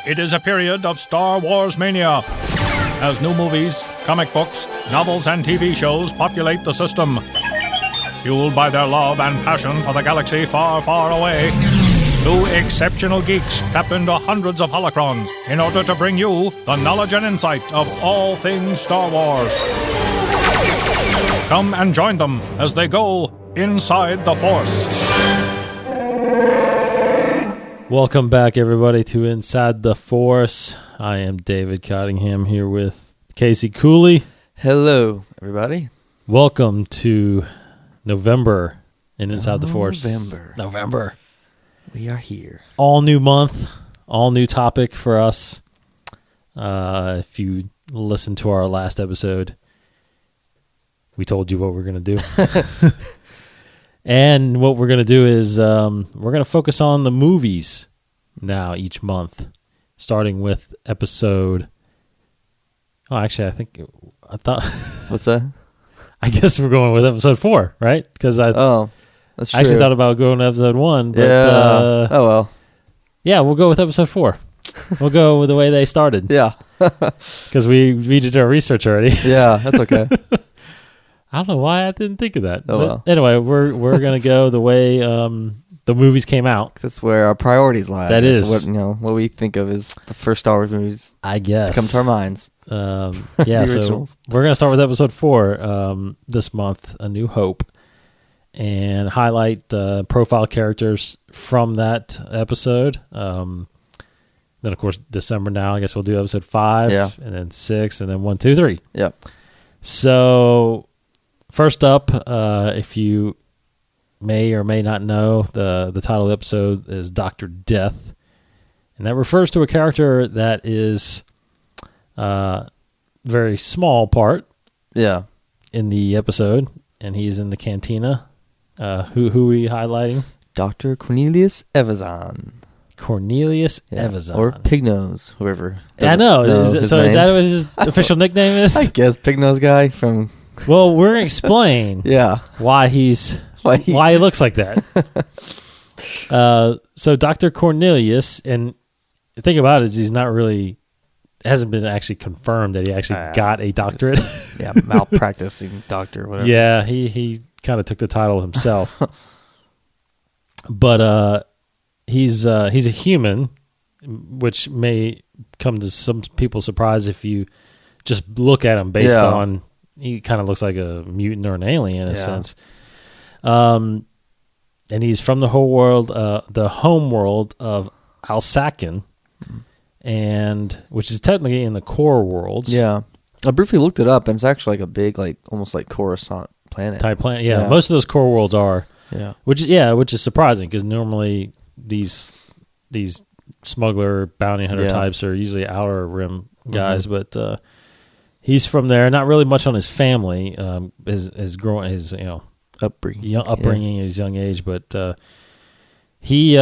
It is a period of Star Wars mania, as new movies, comic books, novels, and TV shows populate the system. Fueled by their love and passion for the galaxy far, far away, two exceptional geeks tap into hundreds of holocrons in order to bring you the knowledge and insight of all things Star Wars. Come and join them as they go inside the Force. Welcome back, everybody, to Inside the Force. I am David Cottingham here with Casey Cooley. Hello, everybody. Welcome to November in Inside the Force. November. We are here. All new month, all new topic for us. If you listened to our last episode, we told you what we're going to do. And what we're going to do is we're going to focus on the movies now each month, starting with episode... Oh, actually, I thought... What's that? I guess we're going with episode 4, right? Because that's true. I actually thought about going to episode 1, but... Yeah. Oh, well. Yeah, we'll go with episode 4. We'll go with the way they started. Yeah. Because we did our research already. Yeah, that's okay. I don't know why I didn't think of that. Oh, well. Anyway, we're gonna go the way the movies came out. That's where our priorities lie. That is what we think of as the first Star Wars movies. I guess to come to our minds. Yeah, so we're gonna start with episode 4 this month, A New Hope, and highlight profile characters from that episode. Then of course December now. I guess we'll do episode 5, and then 6, and then 1, 2, 3. Yeah. So. First up, if you may or may not know, the title of the episode is Dr. Death, and that refers to a character that is very small part in the episode, and he's in the cantina. Who are we highlighting? Dr. Cornelius Evazan. Cornelius Evazan. Or Pignose, whoever. I know. Is that what his official nickname is? I guess Pignose guy from... Well, we're going to explain why he looks like that. So Dr. Cornelius, and the thing about it is he's not really, hasn't been actually confirmed that he actually got a doctorate. Yeah, malpracticing doctor, whatever. Yeah, he kind of took the title himself. But he's a human, which may come to some people's surprise if you just look at him based on... He kind of looks like a mutant or an alien in a sense. And he's from the home world of Alsakin, and which is technically in the core worlds. Yeah. I briefly looked it up, and it's actually like a big, almost like Coruscant planet. Type planet. Yeah, most of those core worlds are. Yeah. Which is surprising because normally these smuggler bounty hunter types are usually outer rim guys, but he's from there. Not really much on his family, his upbringing at his young age, but he's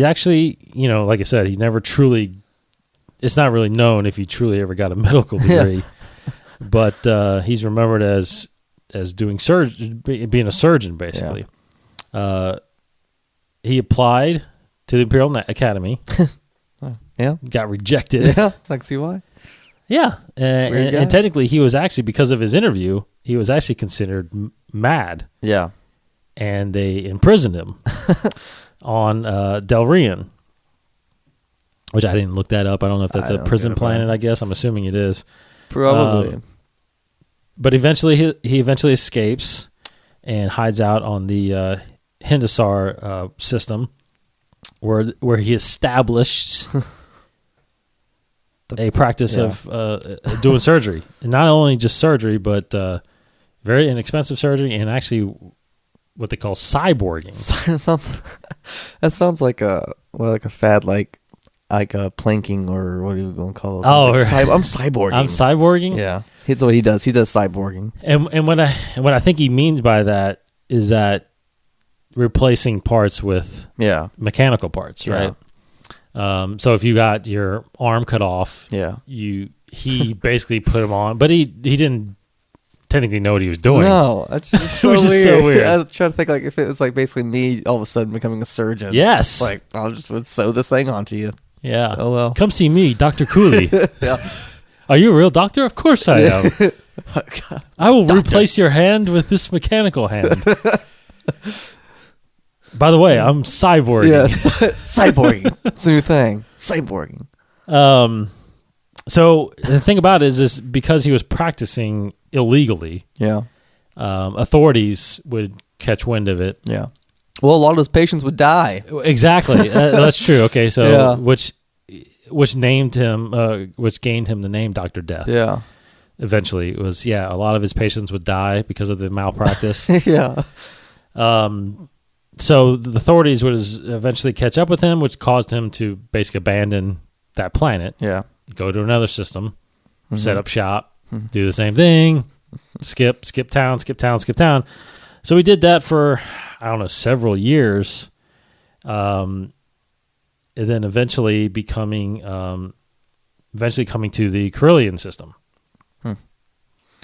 actually, like I said, he never truly. It's not really known if he truly ever got a medical degree, but he's remembered as doing being a surgeon basically. Yeah. He applied to the Imperial Academy. Got rejected. Yeah, I can see why. Yeah, and technically he was actually, because of his interview, he was actually considered mad. Yeah. And they imprisoned him on Delrian, which I didn't look that up. I don't know if that's a prison planet, I guess. I'm assuming it is. Probably. But eventually he escapes and hides out on the Hindusar system where he established... a practice of doing surgery. And not only just surgery, but very inexpensive surgery, and actually what they call cyborging. That sounds like a fad, like a planking, or what do you want to call it? Oh, I'm cyborging. I'm cyborging? Yeah. That's what he does. He does cyborging. And what I think he means by that is that replacing parts with mechanical parts, right? So if you got your arm cut off, he basically put him on, but he didn't technically know what he was doing. No, that's just so which weird. Is so weird. I was trying to think like if it was like basically me all of a sudden becoming a surgeon. Yes, like I'll just would sew this thing onto you. Yeah. Oh, well. Come see me, Dr. Cooley. Yeah. Are you a real doctor? Of course I am. I will replace your hand with this mechanical hand. By the way, I'm cyborging. Yes. Cyborging. It's a new thing. Cyborging. So the thing about it is because he was practicing illegally, Yeah. authorities would catch wind of it. Yeah. Well, a lot of those patients would die. Exactly. That's true. Okay, so Yeah. which named him, which gained him the name Dr. Death. Yeah. Eventually, it was a lot of his patients would die because of the malpractice. Yeah. So the authorities would eventually catch up with him, which caused him to basically abandon that planet, Yeah. go to another system, set up shop, do the same thing, skip town. So we did that for, I don't know, several years, and then eventually coming to the Corellian system.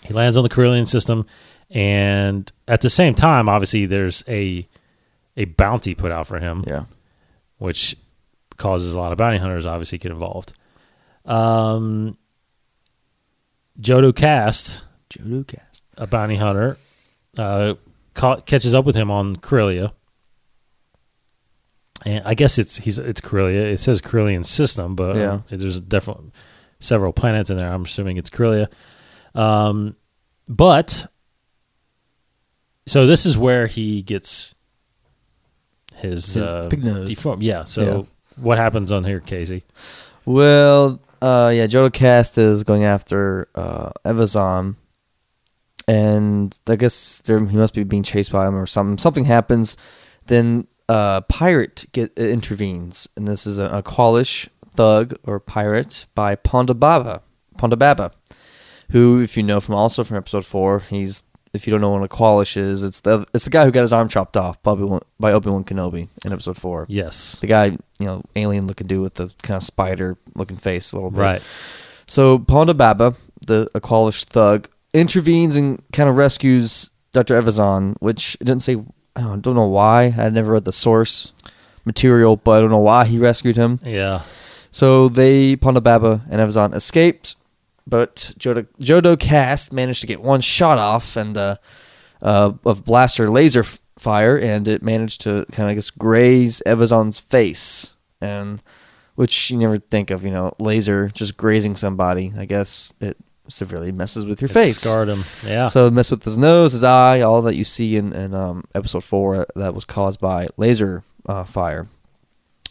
He lands on the Corellian system, and at the same time, obviously, there's a bounty put out for him, Yeah. which causes a lot of bounty hunters obviously get involved. Jodo Cast, a bounty hunter, catches up with him on Corellia, and I guess it's Corellia. It says Corellian system, but Yeah. there's definitely several planets in there. I'm assuming it's Corellia. But so this is where he gets his big nose. deformed. Yeah. So what happens on here, Casey? Well, Jodo Cast is going after Evazan, and I guess he must be being chased by him or something. Something happens, then pirate intervenes, and this is a Qualish thug or pirate by Ponda Baba, who, if you know from episode 4, if you don't know what a Qualish is, it's the guy who got his arm chopped off by Obi-Wan Kenobi in episode 4. Yes. The guy, alien looking dude with the kind of spider looking face a little bit. Right. So Ponda Baba, a Qualish thug, intervenes and kind of rescues Dr. Evazan, which it didn't say, I don't know why. I had never read the source material, but I don't know why he rescued him. Yeah. So Ponda Baba and Evazan escaped, but Jodo Cast managed to get one shot off of blaster laser fire, and it managed to kind of graze Evazan's face, and which you never think of, laser just grazing somebody. I guess it severely messes with your face. Scarred him. Yeah. So it messed with his nose, his eye, all that you see in episode 4 that was caused by laser fire.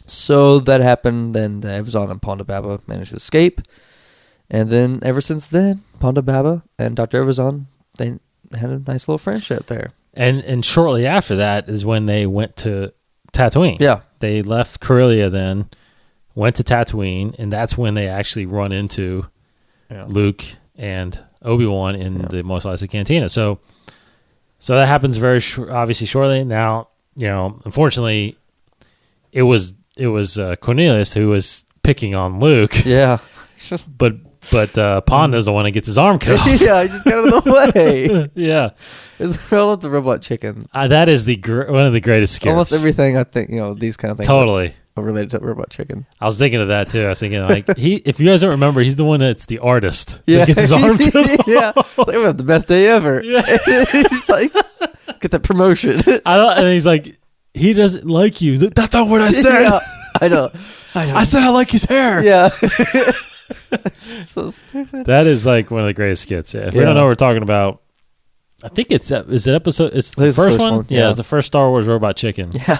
So that happened, then Evazan and Ponda Baba managed to escape. And then, ever since then, Ponda Baba and Dr. Evazan, they had a nice little friendship there. And shortly after that is when they went to Tatooine. Yeah. They left Corellia then, went to Tatooine, and that's when they actually run into Luke and Obi-Wan in the Mos Eisley Cantina. So that happens very obviously shortly. Now, unfortunately, it was Cornelius who was picking on Luke. Yeah. But Ponda's the one that gets his arm cut off. Yeah, he just got out of the way. Yeah. It's about the robot chicken. That is one of the greatest skits. Almost everything I think, these kind of things. Totally. Are related to robot chicken. I was thinking of that too. I was thinking if you guys don't remember, he's the one that's the artist. Yeah. That gets his arm cut off. Yeah. Like, we have the best day ever. Yeah. He's like, get that promotion. And he's like, he doesn't like you. That's not what I said. Yeah, I know. I said I like his hair. Yeah. So stupid. That is like one of the greatest skits. If we don't know what we're talking about, I think is it episode? It's the first one? Yeah, it's the first Star Wars Robot Chicken. Yeah.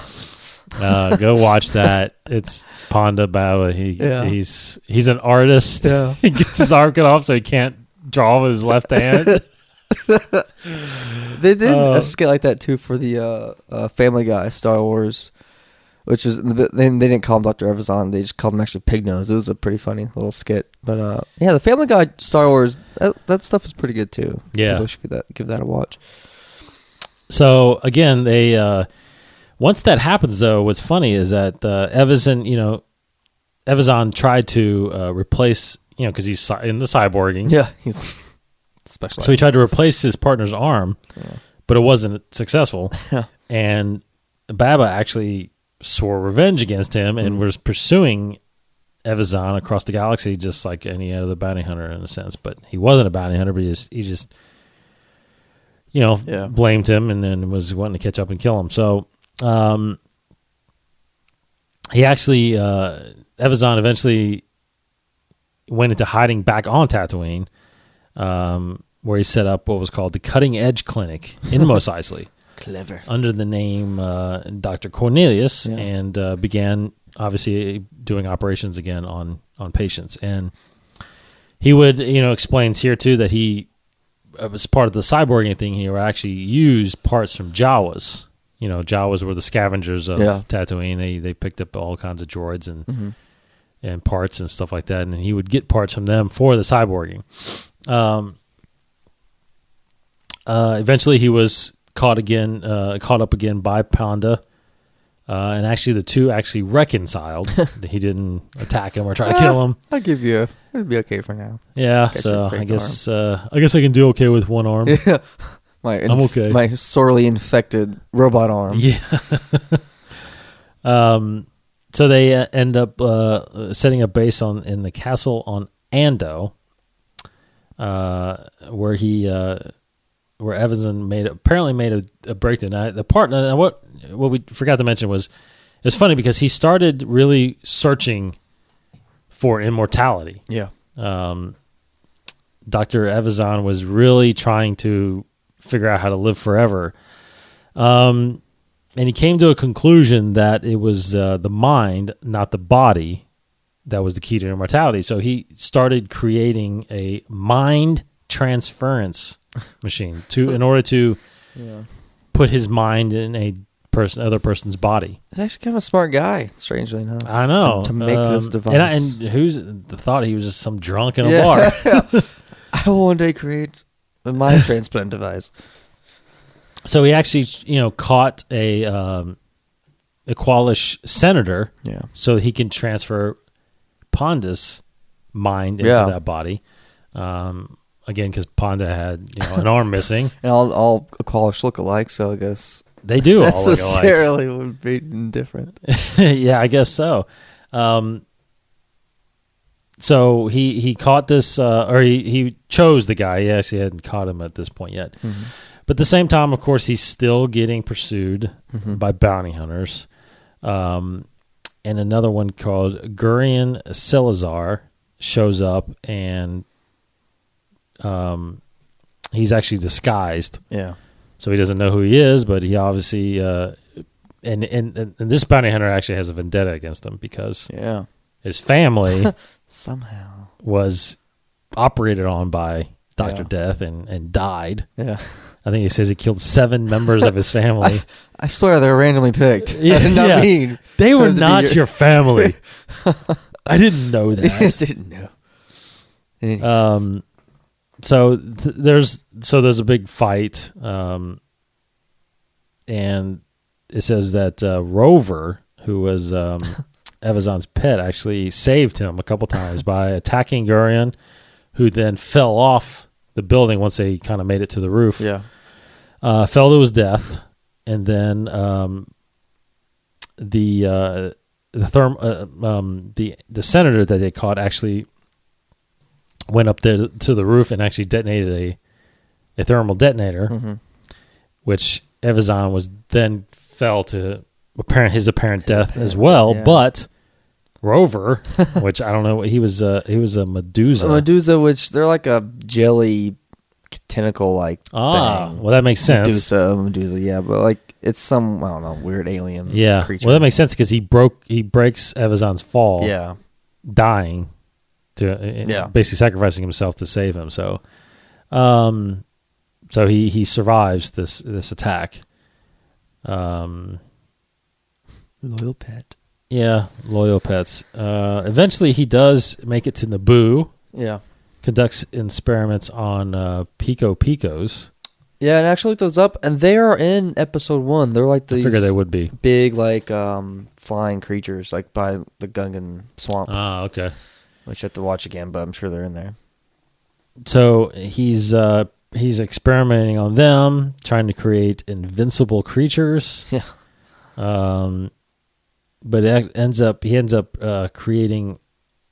Go watch that. It's Ponda Baba. He's an artist. Yeah. He gets his arm cut off so he can't draw with his left hand. They did a skit like that too for the Family Guy Star Wars, which is they didn't call him Dr. Evazan. They just called him actually Pig Nose. It was a pretty funny little skit. But the Family Guy Star Wars, that stuff is pretty good too. Yeah, people should give that a watch. So again, they once that happens though, what's funny is that Evazan tried to replace, because he's in the cyborging. Yeah, he's special. So he tried to replace his partner's arm, but it wasn't successful. Yeah. And Baba actually swore revenge against him and was pursuing Evazan across the galaxy, just like any other bounty hunter in a sense. But he wasn't a bounty hunter, but he just blamed him and then was wanting to catch up and kill him. So he actually, Evazan eventually went into hiding back on Tatooine, where he set up what was called the Cutting Edge Clinic in Mos Eisley. Clever. Under the name Dr. Cornelius, and began obviously doing operations again on patients. And he would, explains here too that he, as part of the cyborging thing, he would actually use parts from Jawas. Jawas were the scavengers of Tatooine. They picked up all kinds of droids and parts and stuff like that, and he would get parts from them for the cyborging. Eventually, he was caught up again by Ponda, and actually the two actually reconciled. He didn't attack him or try to kill him. I'll give you. It'll be okay for now. Yeah, so I guess I can do okay with one arm. Yeah, I'm okay. My sorely infected robot arm. Yeah. So they end up setting a base in the castle on Ando, where Evazan apparently made a breakthrough. Now, the part what we forgot to mention was, it's funny because he started really searching for immortality. Yeah. Dr. Evazan was really trying to figure out how to live forever. And he came to a conclusion that it was the mind, not the body, that was the key to immortality. So he started creating a mind transference machine in order to put his mind in other person's body. He's actually kind of a smart guy, strangely enough. I know. To make this device. And who's the thought he was just some drunk in a bar? I will one day create a mind transplant device. So he actually, caught a Qualish senator, so he can transfer Ponda's mind into that body. Again, because Ponda had an arm missing, and all Qualish look alike, so I guess they do all look alike. Necessarily would be different. Yeah, I guess so. So he caught this, or he chose the guy. He actually hadn't caught him at this point yet. Mm-hmm. But at the same time, of course, he's still getting pursued by bounty hunters. And another one called Gurion Salazar shows up, and he's actually disguised. Yeah. So he doesn't know who he is, but he obviously... and this bounty hunter actually has a vendetta against him because his family somehow was operated on by Dr. Death and died. Yeah. I think he says he killed 7 members of his family. I swear they were randomly picked. Yeah, I did not mean they were not your family. I didn't know that. I didn't know. Anyways. So there's a big fight, and it says that Rover, who was Evazan's pet, actually saved him a couple times by attacking Gurion, who then fell off the building once they kind of made it to the roof. Yeah. Fell to his death, and then the senator that they caught actually went up there to the roof and actually detonated a thermal detonator, which Evazan was then fell to his apparent death as well. Yeah. But Rover, which I don't know, he was a Medusa. A Medusa, which they're like a jelly tentacle-like thing. Well, that makes sense. Medusa, yeah, but like it's some, I don't know, weird alien creature. Well, that makes sense because he breaks Evazan's fall, dying to basically sacrificing himself to save him. So, he survives this attack. Loyal pet. Yeah, loyal pets. Eventually, he does make it to Naboo. Yeah. Conducts experiments on Pico Picos. Yeah, and I actually looked those up, and they are in episode 1. They're like these I figured they would be. Big, like, flying creatures, like by the Gungan swamp. Ah, okay. Which I have to watch again, but I'm sure they're in there. So he's experimenting on them, trying to create invincible creatures. Yeah. But he ends up creating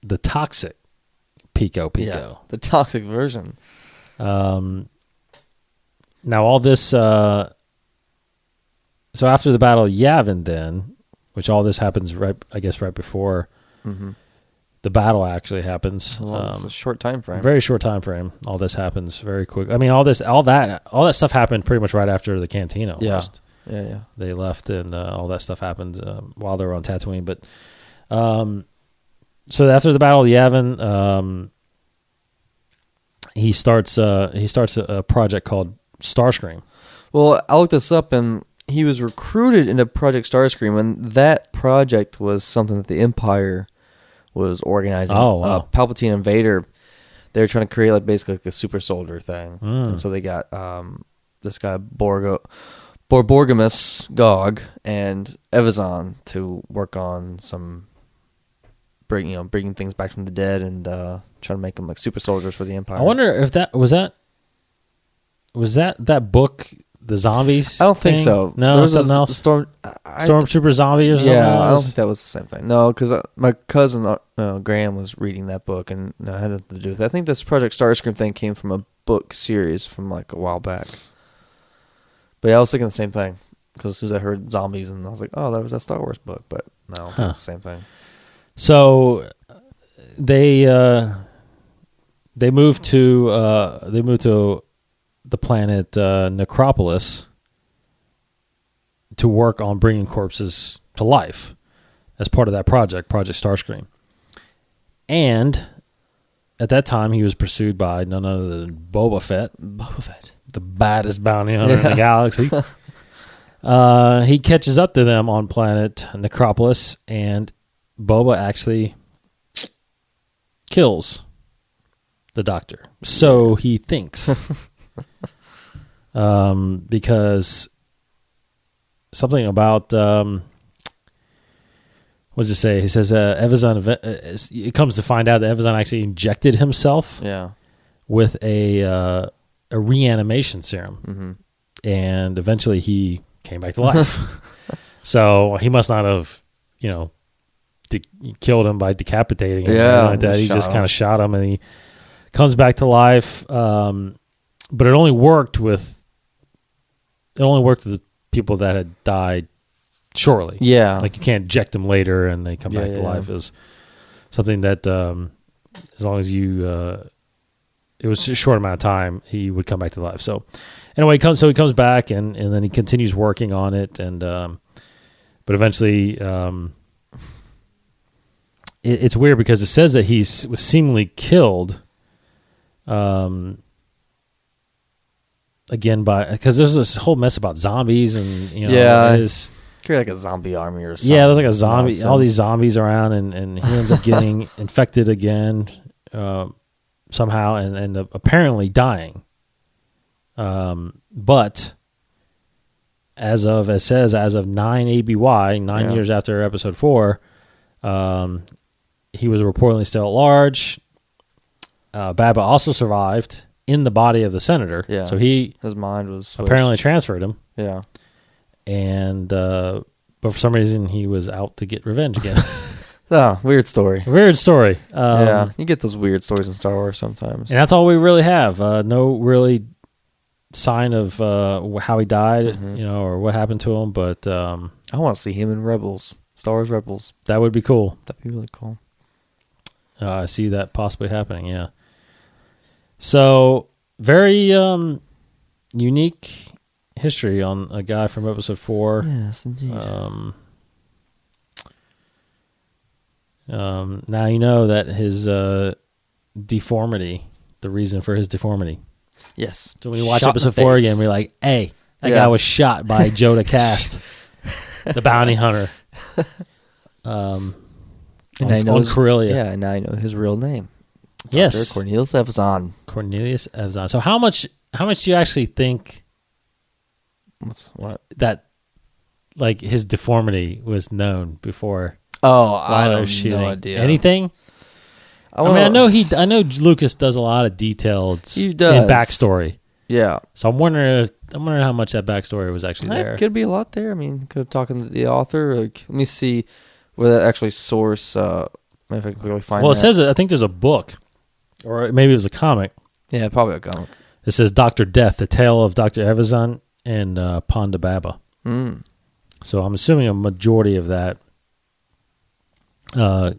the toxic Pico. Yeah, the toxic version. Now all this. So after the Battle of Yavin, then, which all this happens right before the battle actually happens. Well, it's a short time frame. Very short time frame. All this happens very quick. I mean, all that stuff happened pretty much right after the Cantina. Almost. Yeah. They left, and all that stuff happened while they were on Tatooine. But so after the Battle of Yavin, he starts a project called Starscream. Well, I looked this up, and he was recruited into Project Starscream, and that project was something that the Empire was organizing. Oh, wow. Palpatine and Vader, they were trying to create basically a super soldier thing. And so they got this guy Borborgimus Gog and Evazan to work on some bringing things back from the dead and trying to make them like super soldiers for the Empire. I wonder if that was that book, the zombies. I don't think thing? so. No, there was something else. Stormtrooper zombie or something. Yeah, I don't think that was the same thing. No, because my cousin Graham was reading that book, and it had nothing to do with it. I think this Project Starscream thing came from a book series from like a while back. But yeah, I was thinking the same thing because as soon as I heard zombies, and I was like, "Oh, that was that Star Wars book," but no, it's the same thing. So they moved to the planet Necropolis to work on bringing corpses to life as part of that project, Project Starscream. And at that time, he was pursued by none other than Boba Fett, the baddest bounty hunter in the galaxy. He catches up to them on planet Necropolis, and Boba actually kills the Doctor. So he thinks. Because something about what does it say? He says Evazan. It comes to find out that Evazan actually injected himself with a reanimation serum, and eventually he came back to life. So he must not have, killed him by decapitating him. Yeah, like that. He just kind of shot him, and he comes back to life. But it only worked with the people that had died shortly. Yeah. Like you can't inject them later and they come back to life. It was something that as long as you it was a short amount of time, he would come back to life. So anyway, he comes back and then he continues working on it, and but eventually it's weird because it says that he was seemingly killed again because there's this whole mess about zombies and it's like a zombie army or something. Yeah, there's like a zombie, nonsense. All these zombies around, and he ends up getting infected again somehow, and apparently dying. But as of 9 ABY, 9 years after Episode 4, he was reportedly still at large. Baba also survived in the body of the senator. Yeah. So his mind was apparently transferred him. Yeah. And but for some reason he was out to get revenge again. Weird story. Weird story. You get those weird stories in Star Wars sometimes. And that's all we really have. No really sign of how he died, or what happened to him. But I want to see him in Rebels, Star Wars Rebels. That would be cool. That'd be really cool. I see that possibly happening. Yeah. So very unique history on a guy from Episode 4. Yes, indeed. Now you know that his deformity, the reason for his deformity. Yes. So when you watch Episode 4 again, we're like, hey, that guy was shot by Joda Cast, the bounty hunter. On Corellia. Yeah, and now I know his real name. Yes. Dr. Cornelius Evazan. Cornelius Evazan. So how much do you actually think that like his deformity was known before? Oh, I have no idea. Anything? I know Lucas does a lot of detailed in backstory. Yeah. So I'm wondering how much that backstory was actually there. Could be a lot there. I mean, could have talked to the author. Like, let me see where that actually source If I can really find. Well, it that. says I think there's a book, or maybe it was a comic. Yeah, probably a comic. It says Dr. Death, the tale of Dr. Evazan and Ponda Baba. Mm. So I'm assuming a majority of that. It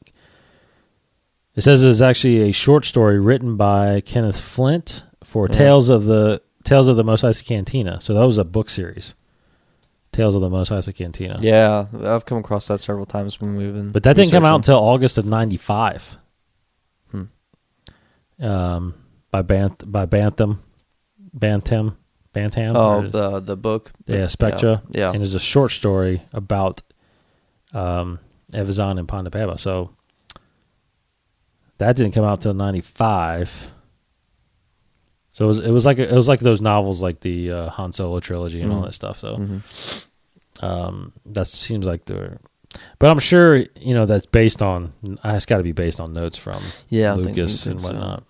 says it's actually a short story written by Kenneth Flint for Tales of the Mos Eisley Cantina. So that was a book series. Tales of the Mos Eisley Cantina. Yeah, I've come across that several times when we've been. But that didn't come out until August of '95. By Bantam. Oh, the book. Yeah, Spectra. Yeah. And it's a short story about Evazan and Ponda Baba. So that didn't come out till '95. So it was like those novels, like the Han Solo trilogy and all that stuff. So that seems like but I'm sure that's based on. It's got to be based on notes from Lucas and whatnot.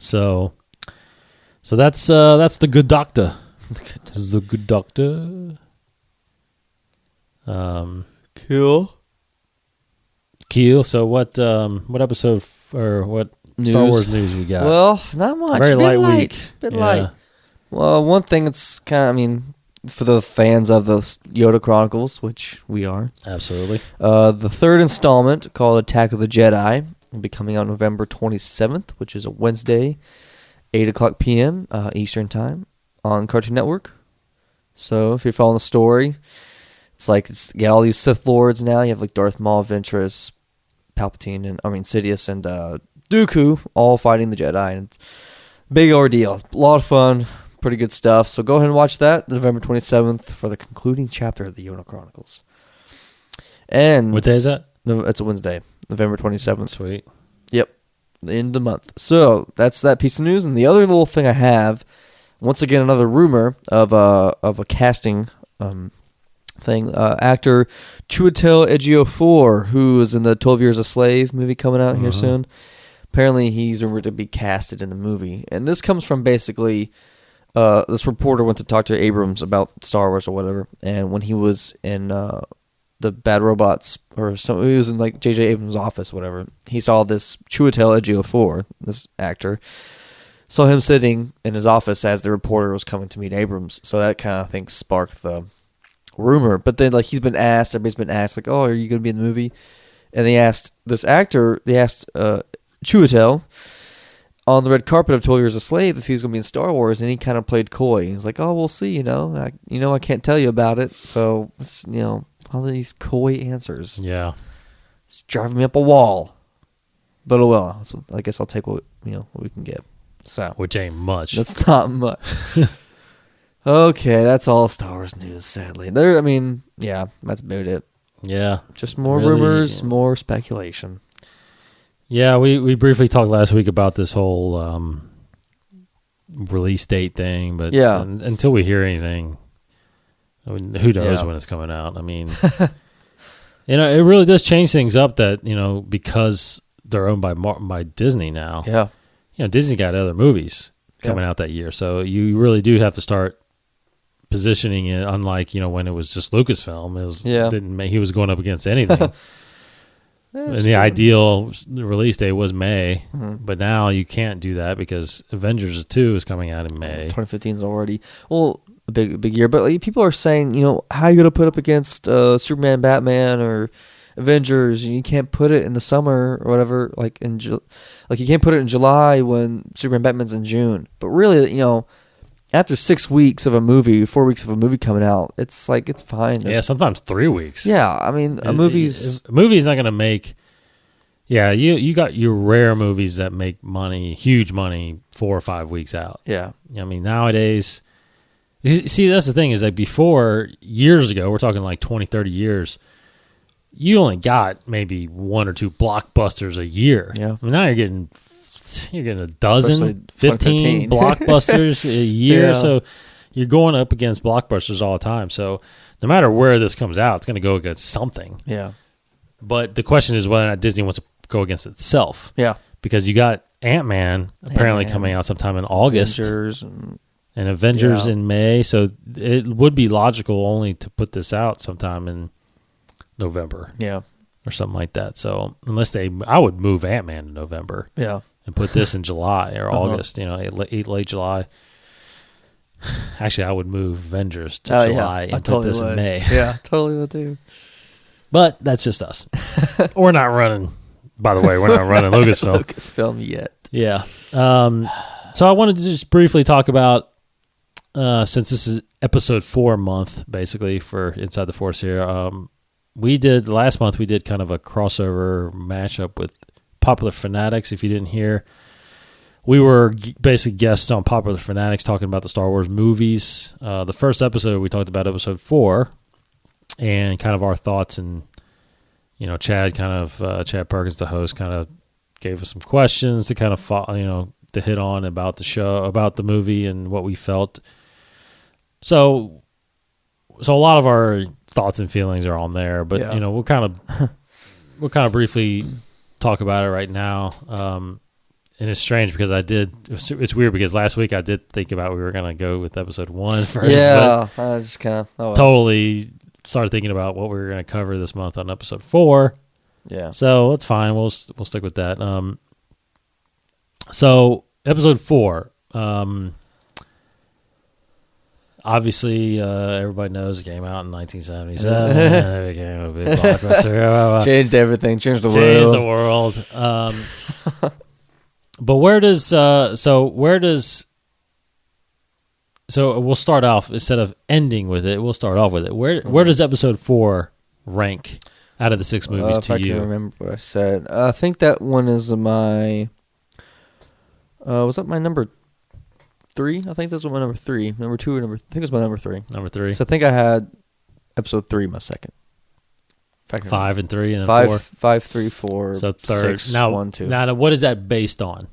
So that's the Good Doctor. This is the Good Doctor. Cool. So what episode or what news. Star Wars news we got? Well, not much. Very light week. Bit light. Well, one thing it's kind of, for the fans of the Yoda Chronicles, which we are. Absolutely. The third installment, called Attack of the Jedi, will be coming out November 27th, which is a Wednesday, 8:00 p.m. Eastern Time on Cartoon Network. So if you're following the story, it's got all these Sith Lords now. You have like Darth Maul, Ventress, Palpatine, and Sidious and Dooku all fighting the Jedi, and it's a big ordeal. A lot of fun, pretty good stuff. So go ahead and watch that November 27th for the concluding chapter of the Yoda Chronicles. And what day is that? No, it's a Wednesday, November 27th. Sweet. Yep, the end of the month. So that's that piece of news. And the other little thing I have, once again, another rumor of a casting thing. Actor Chiwetel Ejiofor, who is in the 12 Years a Slave movie coming out here soon. Apparently, he's rumored to be casted in the movie. And this comes from basically, this reporter went to talk to Abrams about Star Wars or whatever. And when he was in the Bad Robots, or some, he was in like J.J. Abrams' office, whatever, he saw this Chiwetel Ejiofor, this actor, saw him sitting in his office as the reporter was coming to meet Abrams. So that kind of, I think, sparked the rumor. But then, like, everybody's been asked, like, oh, are you going to be in the movie? And they asked Chiwetel on the red carpet of 12 Years a Slave if he was going to be in Star Wars, and he kind of played coy. He's like, oh, we'll see, I can't tell you about it. So, it's, all these coy answers. Yeah. It's driving me up a wall. But oh well. So I guess I'll take what we can get. So, which ain't much. That's not much. Okay, that's all Star Wars news, sadly. That's about it. Yeah. Just more rumors, more speculation. Yeah, we briefly talked last week about this whole release date thing, but until we hear anything, who knows when it's coming out? It really does change things up that, because they're owned by Disney now. Yeah. Disney got other movies coming out that year, so you really do have to start positioning it. Unlike when it was just Lucasfilm, he was going up against anything. And the ideal release date was May, but now you can't do that because Avengers 2 is coming out in May. 2015 is already a big year, but people are saying, how are you going to put up against Superman, Batman, or Avengers? You can't put it in the summer or whatever, you can't put it in July when Superman, Batman's in June. But really, after 4 weeks of a movie coming out, it's fine. Yeah, sometimes 3 weeks. Yeah, a movie's not going to make. Yeah, you got your rare movies that make money, huge money, 4 or 5 weeks out. Yeah, nowadays, see, that's the thing is that before, years ago, we're talking like 20, 30 years, you only got maybe 1 or 2 blockbusters a year. Yeah, now you're getting a dozen, especially 15 blockbusters a year. So you're going up against blockbusters all the time. So no matter where this comes out, it's going to go against something. Yeah. But the question is whether or not Disney wants to go against itself. Yeah. Because you got Ant-Man apparently coming out sometime in August. Avengers in May. So it would be logical only to put this out sometime in November. Yeah. or something like that. So I would move Ant-Man in November. Yeah. And put this in July or August, late July. Actually, I would move Avengers to July and put this in May. Yeah, totally would too. But that's just us. We're not running, by the way, Lucasfilm. Lucasfilm yet. Yeah. So I wanted to just briefly talk about, since this is episode 4 month, basically, for Inside the Force here, last month we did kind of a crossover matchup with Popular Fanatics. If you didn't hear, we were basically guests on Popular Fanatics talking about the Star Wars movies. The first episode, we talked about episode 4 and kind of our thoughts, and Chad Perkins, the host, kind of gave us some questions to kind of to hit on about the show, about the movie, and what we felt. So a lot of our thoughts and feelings are on there, but we'll kind of briefly talk about it right now. And it's strange because it's weird because last week I did think about we were going to go with episode 1 first. Yeah, I just kind of totally started thinking about what we were going to cover this month on episode 4. Yeah. So it's fine. We'll stick with that. So episode 4, obviously, everybody knows it came out in 1977. It became a big blockbuster. Changed everything. Changed the world. But so we'll start off, instead of ending with it, we'll start off with it. Where does episode 4 rank out of the 6 movies to I you? I can remember what I said. I think that one is my. Was that my number 3? I think this was my number 3. Number 2 or I think it was my number 3. Number 3. So I think I had episode 3 my second. 5 and 3 and then 5, 4. 5, 3, 4. So third. 6, now, 1, 2. Now, what is that based on?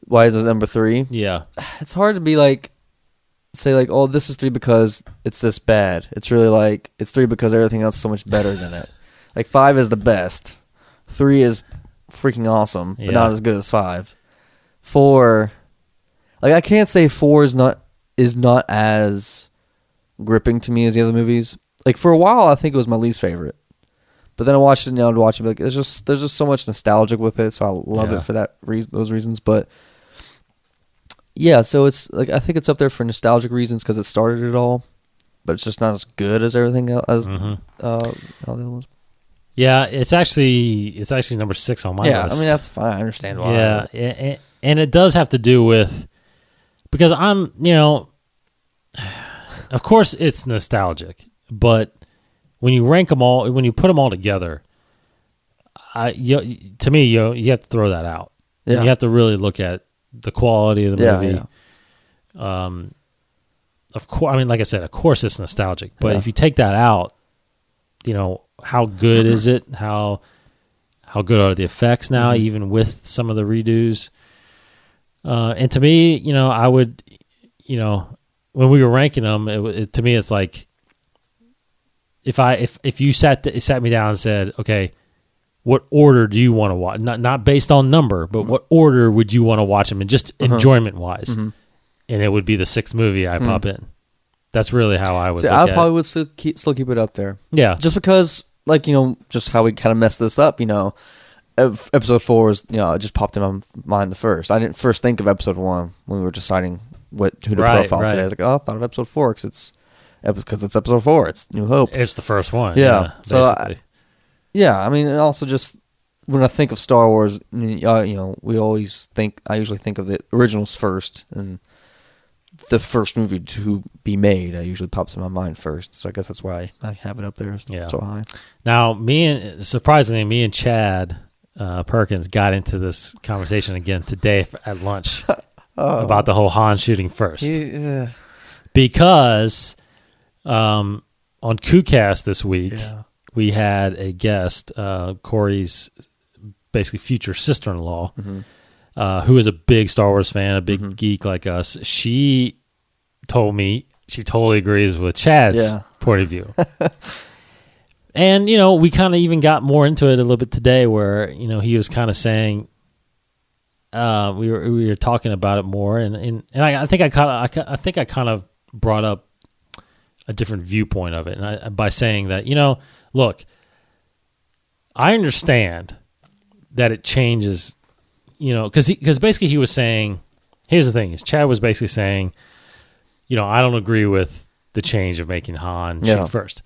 Why is it number 3? Yeah. It's hard to be say oh, this is 3 because it's this bad. It's really it's 3 because everything else is so much better than it. 5 is the best. 3 is freaking awesome, but not as good as 5. 4, I can't say 4 is not as gripping to me as the other movies. For a while, I think it was my least favorite, but then I watched it and I would watch it. There's just so much nostalgic with it, so I love it for those reasons. But yeah, so it's I think it's up there for nostalgic reasons because it started it all, but it's just not as good as everything else as all the other ones. Yeah, it's actually number 6 on my list. Yeah, I mean that's fine. I understand why. Yeah, and it does have to do with, because I'm, of course it's nostalgic, but when you rank them all, when you put them all together, to me, you have to throw that out. Yeah. You have to really look at the quality of the movie. Yeah. Of course, I mean, like I said, of course it's nostalgic, but if you take that out, how good is it? How good are the effects now, even with some of the redos? And to me, I would, when we were ranking them, to me, it's like, if you sat me down and said, okay, what order do you want to watch? Not based on number, but what order would you want to watch them in, just enjoyment wise? And it would be the 6th movie I pop in. That's really how I would. I probably would still keep it up there. Yeah, just because, just how we kind of messed this up. Episode 4 is, it just popped in my mind the first. I didn't first think of episode 1 when we were deciding who to profile today. I was I thought of episode 4 because it's episode 4. It's New Hope. It's the first one. Yeah. So I mean, and also just when I think of Star Wars, we always think. I usually think of the originals first, and the first movie to be made usually pops in my mind first. So I guess that's why I have it up there so high. Now, surprisingly, me and Chad Perkins got into this conversation again today at lunch about the whole Han shooting first. Because on KooCast this week, we had a guest, Corey's basically future sister-in-law, who is a big Star Wars fan, a big geek like us. She told me she totally agrees with Chad's point of view. And, we kind of even got more into it a little bit today where, he was kind of saying, we were talking about it more. And I think I kind of brought up a different viewpoint of it. And by saying that, look, I understand that it changes, because basically he was saying, here's the thing, is Chad was basically saying, I don't agree with the change of making Han shoot first.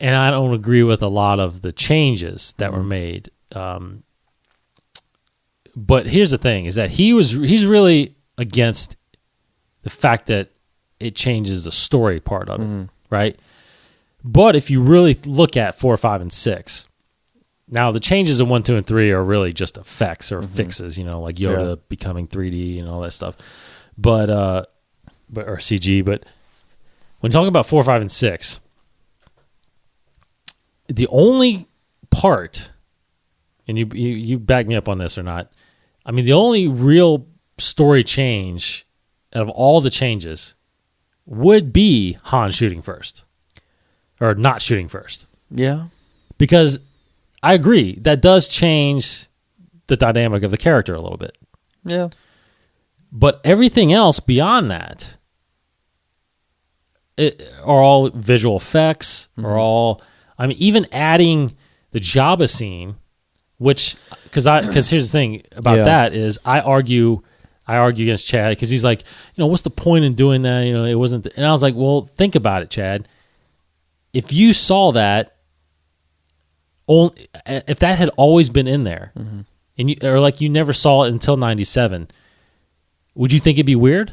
And I don't agree with a lot of the changes that were made. But here's the thing, is that he's really against the fact that it changes the story part of it, right? But if you really look at 4, 5, and 6, now the changes in 1, 2, and 3 are really just effects or fixes, like Yoda becoming 3D and all that stuff, but or CG. But when talking about 4, 5, and 6, the only part, and you back me up on this or not, I mean, the only real story change out of all the changes would be Han shooting first. Or not shooting first. Yeah. Because I agree, that does change the dynamic of the character a little bit. Yeah. But everything else beyond that are all visual effects, are all... I mean, even adding the Jabba scene, which... Because here's the thing about that is I argue against Chad because he's like, what's the point in doing that? It wasn't... And I was like, well, think about it, Chad. If you saw that, if that had always been in there, and you never saw it until 97, would you think it'd be weird?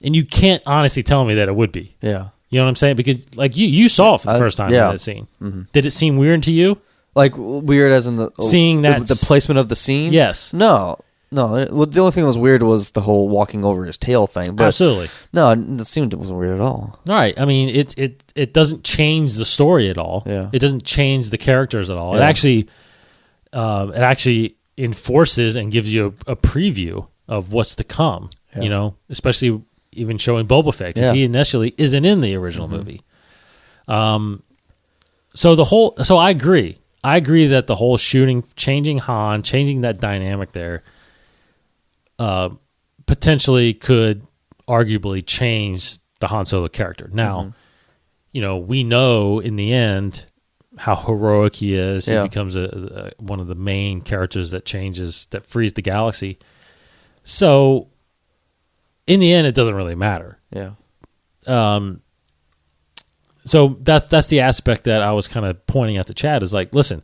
And you can't honestly tell me that it would be. Yeah. You know what I'm saying? Because you saw it for the first time in that scene. Did it seem weird to you? Like weird as in seeing that the placement of the scene? Yes. No. The only thing that was weird was the whole walking over his tail thing. But absolutely. No, it seemed it wasn't weird at all. All right. I mean, it doesn't change the story at all. Yeah. It doesn't change the characters at all. Yeah. It actually enforces and gives you a preview of what's to come. Yeah. Especially even showing Boba Fett because he initially isn't in the original movie. So I agree. I agree that the whole shooting, changing Han, changing that dynamic there, potentially could arguably change the Han Solo character. Now, we know in the end how heroic he is. He becomes one of the main characters that frees the galaxy. So, in the end, it doesn't really matter. Yeah. So that's the aspect that I was kind of pointing out to Chad is like, listen,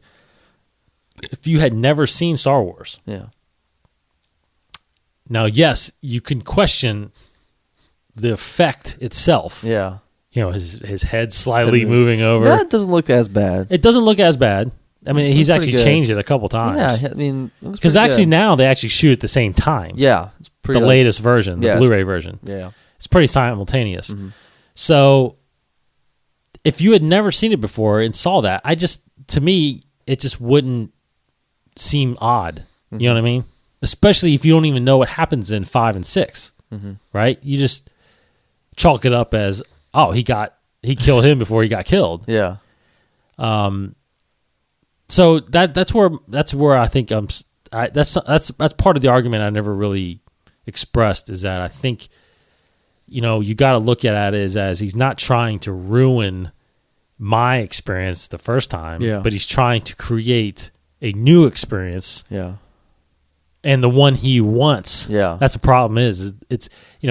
if you had never seen Star Wars, now yes, you can question the effect itself. Yeah, his head slightly moving over. That doesn't look as bad. It doesn't look as bad. I mean, he's actually changed it a couple times. Yeah, I mean, because actually now they actually shoot at the same time. Yeah, it's pretty. The latest version, the Blu-ray version. Yeah, it's pretty simultaneous. So, if you had never seen it before and saw that, to me, it just wouldn't seem odd. You know what I mean? Especially if you don't even know what happens in 5 and 6, right? You just chalk it up as, oh, he killed him before he got killed. Yeah. So that's where I think that's part of the argument I never really expressed is that I think, you got to look at it as he's not trying to ruin my experience the first time, but he's trying to create a new experience. Yeah. And the one he wants. Yeah. That's the problem is it's,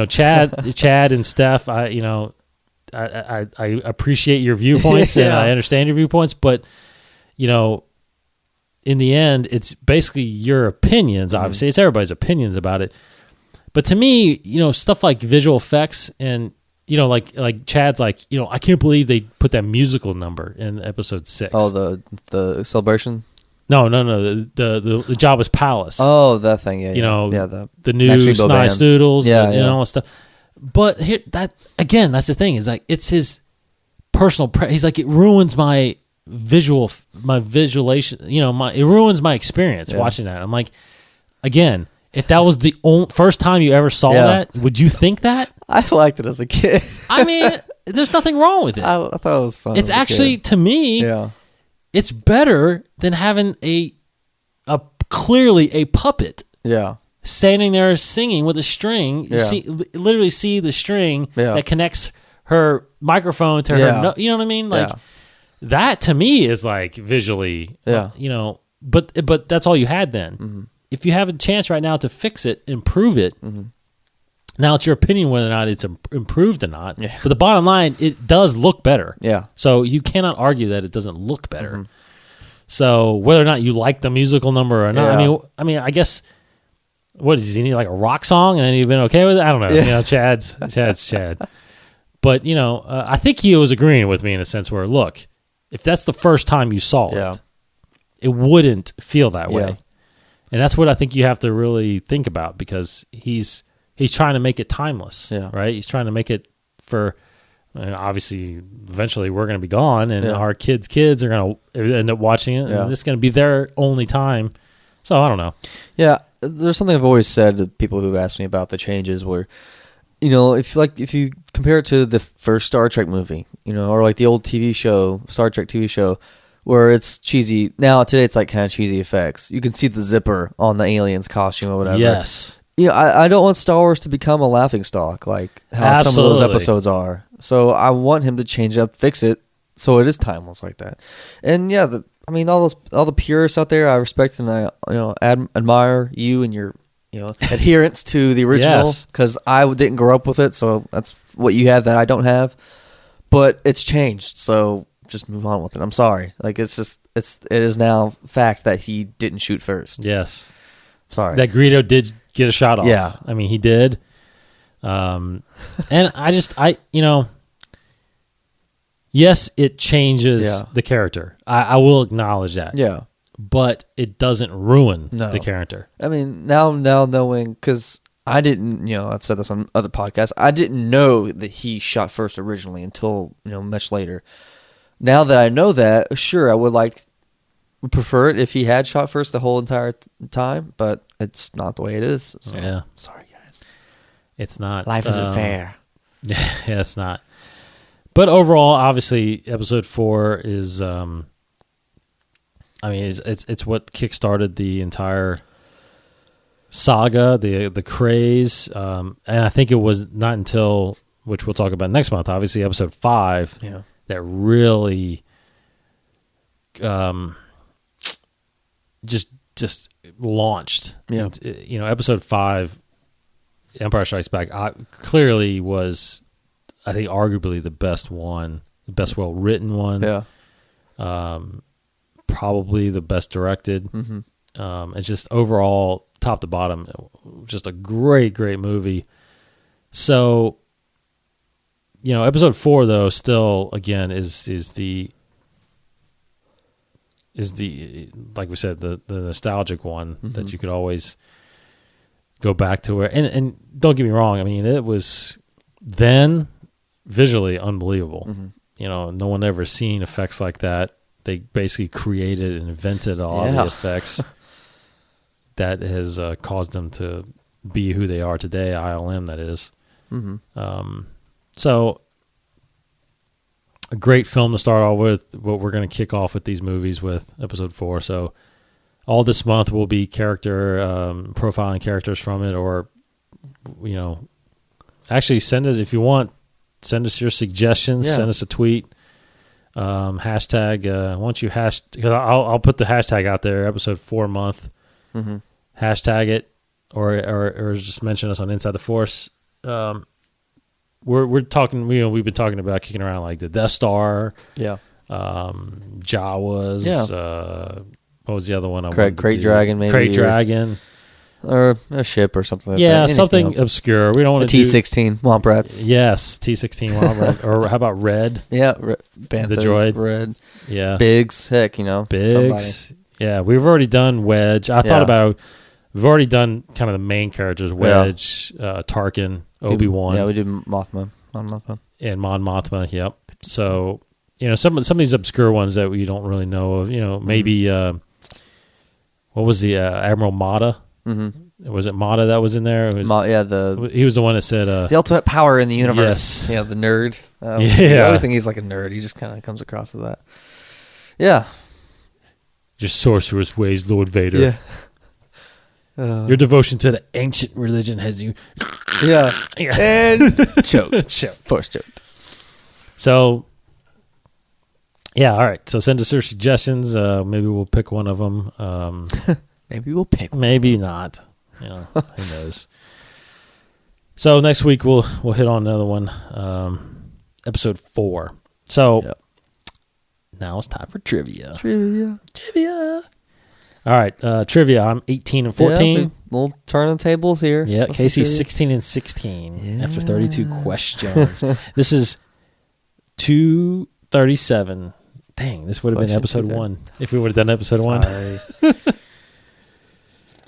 Chad and Steph, I appreciate your viewpoints and I understand your viewpoints, but, in the end, it's basically your opinions, obviously. It's everybody's opinions about it. But to me, stuff like visual effects and, like Chad's like, I can't believe they put that musical number in episode 6. Oh, the celebration? No, the Jabba's palace. Oh, that thing, yeah. The new Snice Noodles and all that stuff. But here, that's the thing, is like, it's his personal, he's like, it ruins my visualization, it ruins my experience watching that. I'm like, again, if that was the first time you ever saw that, would you think that? I liked it as a kid. I mean, there's nothing wrong with it. I thought it was fun. It's actually, to me, it's better than having a clearly a puppet. Yeah. Standing there singing with a string. You literally see the string that connects her microphone to her. You know what I mean? Like that to me is like visually. but that's all you had then. If you have a chance right now to fix it, improve it. Now it's your opinion whether or not it's improved or not. Yeah. But the bottom line, it does look better. Yeah. So you cannot argue that it doesn't look better. So whether or not you like the musical number or not, Yeah. I mean, I guess what does he need, like a rock song, and then you've been okay with it? I don't know. Yeah. You know, Chad's Chad. But I think he was agreeing with me in a sense where, look, if that's the first time you saw it, it wouldn't feel that way. Yeah. And that's what I think you have to really think about, because he's trying to make it timeless, right? He's trying to make it for, obviously, eventually we're going to be gone, and our kids' are going to end up watching it, and this is going to be their only time. So I don't know. Yeah, there's something I've always said to people who've asked me about the changes where, if you compare it to the first Star Trek movie, or like the old TV show, Star Trek TV show, where it's cheesy. Now, today it's like kind of cheesy effects. You can see the zipper on the alien's costume or whatever. Yes. I don't want Star Wars to become a laughingstock like how some of those episodes are. So I want him to change up, fix it, so it is timeless like that. And yeah, all the purists out there, I respect and I admire you and your adherence to the original, because I didn't grow up with it, so that's what you have that I don't have. But it's changed, so just move on with it. I'm sorry, like it is now fact that he didn't shoot first. Yes, sorry that Greedo did get a shot off. Yeah, I mean he did. And yes, it changes the character. I will acknowledge that. Yeah. But it doesn't ruin the character. I mean, now knowing, because I didn't, I've said this on other podcasts, I didn't know that he shot first originally until, much later. Now that I know that, sure, I would prefer it if he had shot first the whole entire time, but it's not the way it is. So. Yeah. Sorry, guys. It's not. Life isn't fair. Yeah, it's not. But overall, obviously, episode 4 is, it's what kickstarted the entire saga, the craze, and I think it was not until, which we'll talk about next month, obviously, episode 5, that really, just launched. Yeah. Episode 5, Empire Strikes Back, clearly was, I think, arguably the best one, the best well-written one. Yeah. Probably the best directed. It's just overall, top to bottom, just a great movie. So, episode 4 though, still again is the like we said, the nostalgic one that you could always go back to. And don't get me wrong, I mean, it was then visually unbelievable. No one ever seen effects like that. They basically created and invented a lot of the effects that has caused them to be who they are today, ILM, that is. So, a great film to start off with. What we're going to kick off with these movies with episode 4. So, all this month will be character profiling characters from it, or, actually send us, if you want, send us your suggestions, send us a tweet. Hashtag, once you because I'll put the hashtag out there, episode 4 month, hashtag it, or just mention us on Inside the Force. We're talking, we've been talking about kicking around like the Death Star, Jawas, what was the other one? Crate Dragon, maybe. Crate Dragon. Or a ship or something like that. Yeah, something obscure. We don't want to T-16 Womp Rats. Yes, T-16 Womp Rats. Or how about Red? Yeah, Banthas, the droid. Red. Yeah. Biggs, heck, Biggs. Somebody. Yeah, we've already done Wedge. I thought about, we've already done kind of the main characters, Wedge, Tarkin, Obi-Wan. Yeah, we did Mothma. And Mon Mothma, yep. So, some of these obscure ones that we don't really know of, maybe, what was the Admiral Mata? Was it Mata that was in there? It was, he was the one that said the ultimate power in the universe. Yes. Yeah, the nerd. I always think he's like a nerd. He just kind of comes across as that. Yeah. Your sorcerous ways, Lord Vader. Yeah. Your devotion to the ancient religion has you. Yeah. And choked. Choked. Force choked. So, Yeah, all right. So send us your suggestions. Maybe we'll pick one of them. Maybe we'll pick one. Maybe not. You know, who knows? So next week we'll hit on another one, episode 4. So now it's time for trivia. Trivia. All right, trivia. I'm 18 and 14. Yeah, little turn of tables here. Yeah, Casey's 16 and 16 after 32 questions. This is 237. Dang, this would have been episode 1 if we would have done episode 1.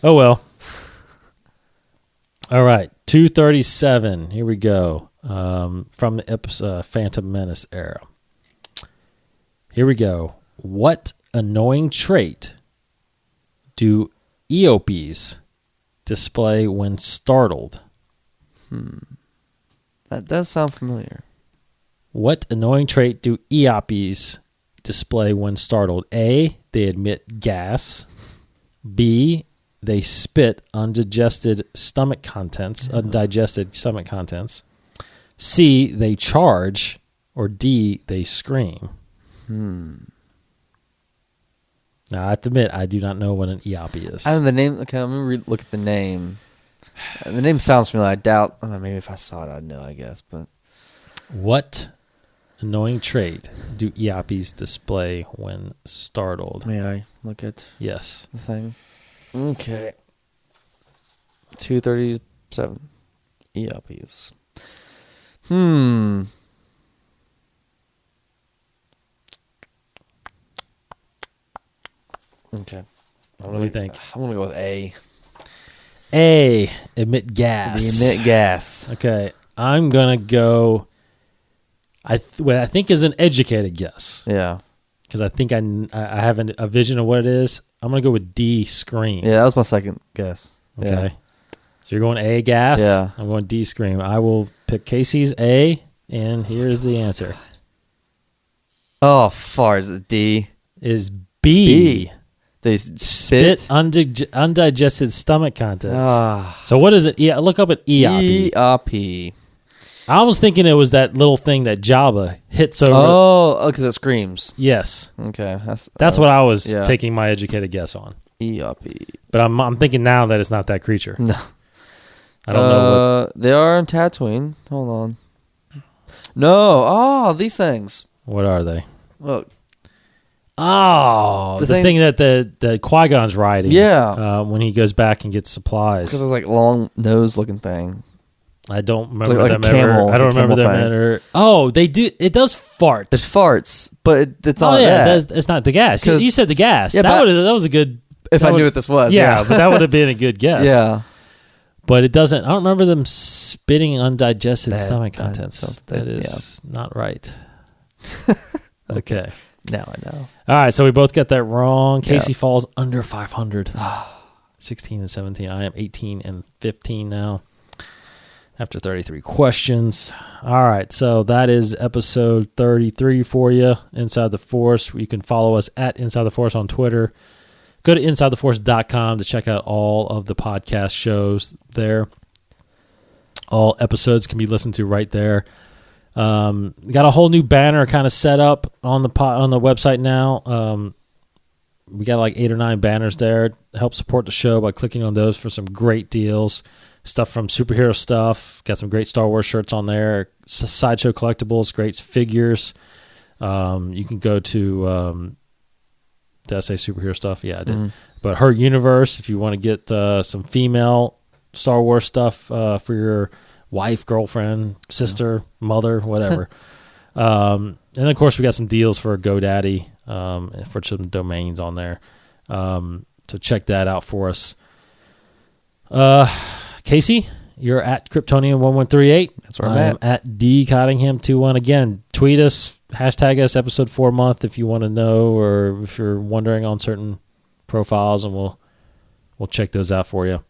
Oh, well. All right, 237. Here we go. From the episode, Phantom Menace era. Here we go. What annoying trait do Eopies display when startled? That does sound familiar. What annoying trait do Eopies display when startled? A, they emit gas. B, they spit undigested stomach contents. C, they charge. Or D, they scream. Now, I have to admit, I do not know what an Eopie is. I know the name. Okay, let me look at the name. The name sounds familiar. I doubt. Maybe if I saw it, I'd know, I guess. But what annoying trait do Eopies display when startled? may I look at Yes. the thing? Okay. 237. Eopies. Okay. What do you think? I'm going to go with A. A, emit gas. The emit gas. Okay. I'm going to go, what I think is an educated guess. Yeah. Because I think I have a vision of what it is. I'm going to go with D, scream. Yeah, that was my second guess. Okay. Yeah. So you're going A, gas. Yeah. I'm going D, scream. I will pick Casey's A, and here's the answer. Oh, far is it D? Is B. They spit? Undigested stomach contents. Ah. So what is it? Look up at Eopi. Eopi. I was thinking it was that little thing that Jabba hits over. Oh, because it screams. Yes. Okay. That's what I was taking my educated guess on. Eopi. But I'm thinking now that it's not that creature. No. I don't know what. They are in Tatooine. Hold on. No. Oh, these things. What are they? Look. Oh, the thing that the Qui-Gon's riding. Yeah. When he goes back and gets supplies. Because it's like long nose looking thing. I don't remember like them a camel, ever. I don't remember them ever. Oh, they do. It does fart. It farts, but it's not that. It's not the gas. You said the gas. Yeah, that was a good. If I knew what this was. Yeah, but that would have been a good guess. Yeah. But it doesn't. I don't remember them spitting undigested stomach contents. That is not right. Okay. Now I know. All right, so we both got that wrong. Casey falls under 500. 16 and 17. I am 18 and 15 now after 33 questions. All right, so that is episode 33 for you, Inside the Force. You can follow us at Inside the Force on Twitter. Go to InsideTheForce.com to check out all of the podcast shows there. All episodes can be listened to right there. Got a whole new banner kind of set up on the website now. We got like 8 or 9 banners there. Help support the show by clicking on those for some great deals. Stuff from superhero stuff. Got some great Star Wars shirts on there. Sideshow collectibles, great figures. You can go to... did I say superhero stuff? Yeah, I did. Mm-hmm. But Her Universe, if you want to get some female Star Wars stuff for your wife, girlfriend, sister, mother, whatever. And then, of course, we got some deals for GoDaddy for some domains on there. So check that out for us. Casey, you're at Kryptonian1138. That's where I'm at DCottingham21. Again, tweet us, hashtag us episode 4 month if you want to know or if you're wondering on certain profiles, and we'll check those out for you.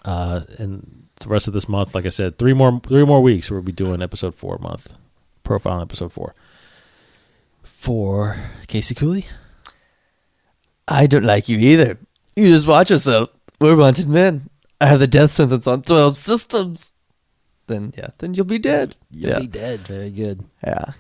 And the rest of this month, like I said, 3 more weeks we'll be doing episode 4 month profile on episode 4. For Casey Cooley, I don't like you either. You just watch yourself. We're wanted men. I have the death sentence on 12 systems. Then you'll be dead. You'll be dead. Very good. Yeah.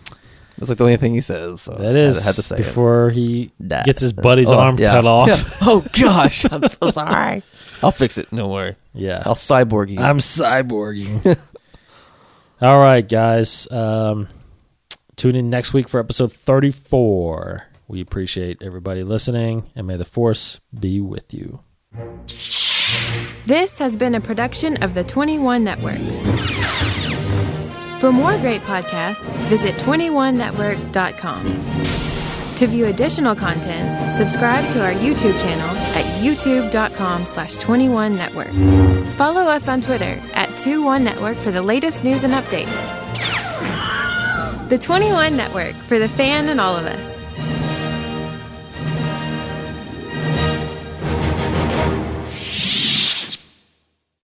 That's like the only thing he says. So That is I had to say before he That- gets his buddy's Oh, arm yeah. cut off. Yeah. Oh gosh, I'm so sorry. I'll fix it. No worry. Yeah. I'll cyborg you. I'm cyborging. All right, guys. Tune in next week for episode 34. We appreciate everybody listening, and may the force be with you. This has been a production of the 21 Network. For more great podcasts, visit 21network.com. To view additional content, subscribe to our YouTube channel at youtube.com/21network. Follow us on Twitter at 21network for the latest news and updates. The 21 Network, for the fan and all of us.